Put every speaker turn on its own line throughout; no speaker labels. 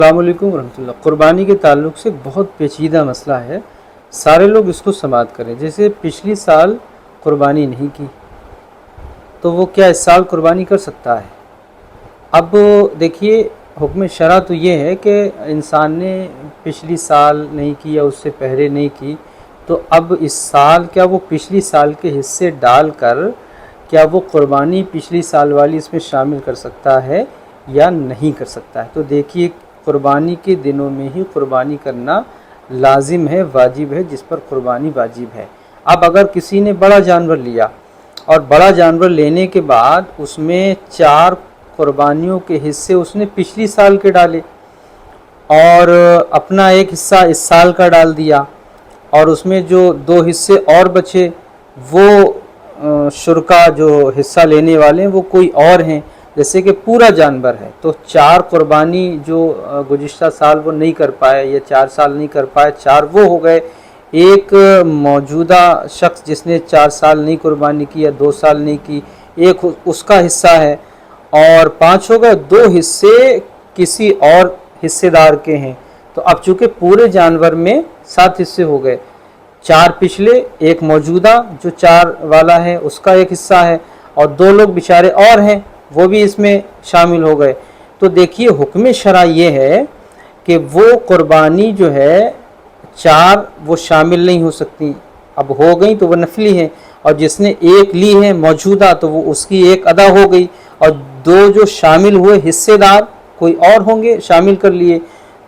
السلام علیکم ورحمۃ اللہ۔ قربانی کے تعلق سے بہت پیچیدہ مسئلہ ہے، سارے لوگ اس کو سماعت کریں۔ جیسے پچھلی سال قربانی نہیں کی تو وہ کیا اس سال قربانی کر سکتا ہے؟ اب دیکھیے، حکم شرع تو یہ ہے کہ انسان نے پچھلی سال نہیں کی یا اس سے پہلے نہیں کی تو اب اس سال کیا وہ پچھلی سال کے حصے ڈال کر کیا وہ قربانی پچھلی سال والی اس میں شامل کر سکتا ہے یا نہیں کر سکتا ہے؟ تو دیکھیے، قربانی کے دنوں میں ہی قربانی کرنا لازم ہے، واجب ہے، جس پر قربانی واجب ہے۔ اب اگر کسی نے بڑا جانور لیا اور بڑا جانور لینے کے بعد اس میں 4 قربانیوں کے حصے اس نے پچھلی سال کے ڈالے اور اپنا ایک حصہ اس سال کا ڈال دیا، اور اس میں جو 2 حصے اور بچے وہ شرکا جو حصہ لینے والے ہیں وہ کوئی اور ہیں، جیسے کہ پورا جانور ہے، تو 4 قربانی جو گزشتہ سال وہ نہیں کر پائے یا 4 سال نہیں کر پائے، 4 وہ ہو گئے۔ ایک موجودہ شخص جس نے 4 سال نہیں قربانی کی یا 2 سال نہیں کی، ایک اس کا حصہ ہے، اور 5 ہو گئے۔ 2 حصے کسی اور حصے دار کے ہیں، تو اب چونکہ پورے جانور میں 7 حصے ہو گئے، 4 پچھلے، ایک موجودہ جو 4 والا ہے اس کا ایک حصہ ہے، اور 2 لوگ بیچارے اور ہیں وہ بھی اس میں شامل ہو گئے۔ تو دیکھیے، حکم شرع یہ ہے کہ وہ قربانی جو ہے 4 وہ شامل نہیں ہو سکتی، اب ہو گئی تو وہ نفلی ہیں، اور جس نے ایک لی ہے موجودہ تو وہ اس کی ایک ادا ہو گئی، اور 2 جو شامل ہوئے حصے دار کوئی اور ہوں گے شامل کر لیے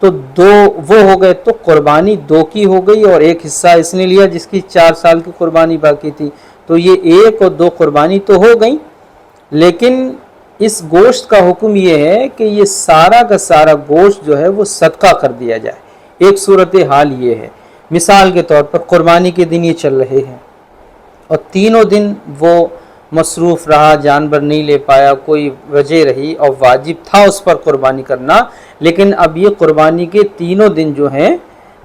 تو 2 وہ ہو گئے، تو قربانی 2 کی ہو گئی، اور ایک حصہ اس نے لیا جس کی 4 سال کی قربانی باقی تھی، تو یہ 1 اور 2 قربانی تو ہو گئی۔ لیکن اس گوشت کا حکم یہ ہے کہ یہ سارا کا سارا گوشت جو ہے وہ صدقہ کر دیا جائے۔ ایک صورتحال یہ ہے، مثال کے طور پر قربانی کے دن یہ چل رہے ہیں اور تینوں دن وہ مصروف رہا، جانور نہیں لے پایا، کوئی وجہ رہی اور واجب تھا اس پر قربانی کرنا، لیکن اب یہ قربانی کے تینوں دن جو ہیں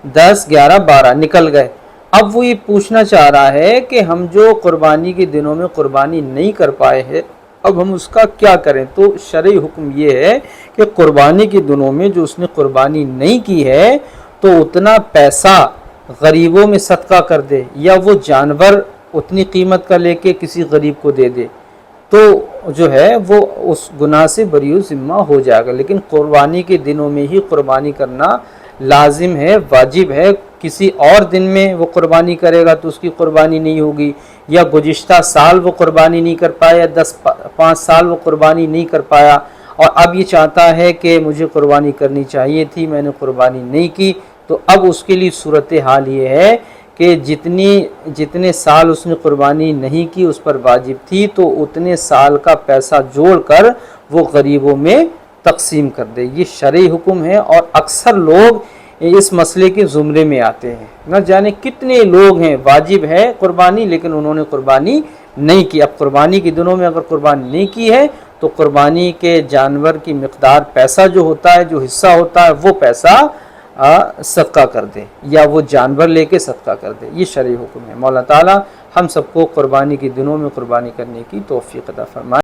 10، 11، 12 نکل گئے۔ اب وہ یہ پوچھنا چاہ رہا ہے کہ ہم جو قربانی کے دنوں میں قربانی نہیں کر پائے ہیں اب ہم اس کا کیا کریں؟ تو شرعی حکم یہ ہے کہ قربانی کے دنوں میں جو اس نے قربانی نہیں کی ہے تو اتنا پیسہ غریبوں میں صدقہ کر دے، یا وہ جانور اتنی قیمت کا لے کے کسی غریب کو دے دے، تو جو ہے وہ اس گناہ سے بری ذمہ ہو جائے گا۔ لیکن قربانی کے دنوں میں ہی قربانی کرنا لازم ہے، واجب ہے۔ کسی اور دن میں وہ قربانی کرے گا تو اس کی قربانی نہیں ہوگی، یا گزشتہ سال وہ قربانی نہیں کر پایا، 5 سال وہ قربانی نہیں کر پایا اور اب یہ چاہتا ہے کہ مجھے قربانی کرنی چاہیے تھی، میں نے قربانی نہیں کی، تو اب اس کے لیے صورتحال یہ ہے کہ جتنے سال اس نے قربانی نہیں کی اس پر واجب تھی تو اتنے سال کا پیسہ جوڑ کر وہ غریبوں میں تقسیم کر دے۔ یہ شرعی حکم ہے، اور اکثر لوگ اس مسئلے کے زمرے میں آتے ہیں۔ نہ جانے کتنے لوگ ہیں واجب ہے قربانی لیکن انہوں نے قربانی نہیں کی۔ اب قربانی کے دنوں میں اگر قربانی نہیں کی ہے تو قربانی کے جانور کی مقدار پیسہ جو ہوتا ہے، جو حصہ ہوتا ہے، وہ پیسہ صدقہ کر دے، یا وہ جانور لے کے صدقہ کر دے۔ یہ شرعی حکم ہے۔ مولا تعالی ہم سب کو قربانی کے دنوں میں قربانی کرنے کی توفیق عطا فرمائے۔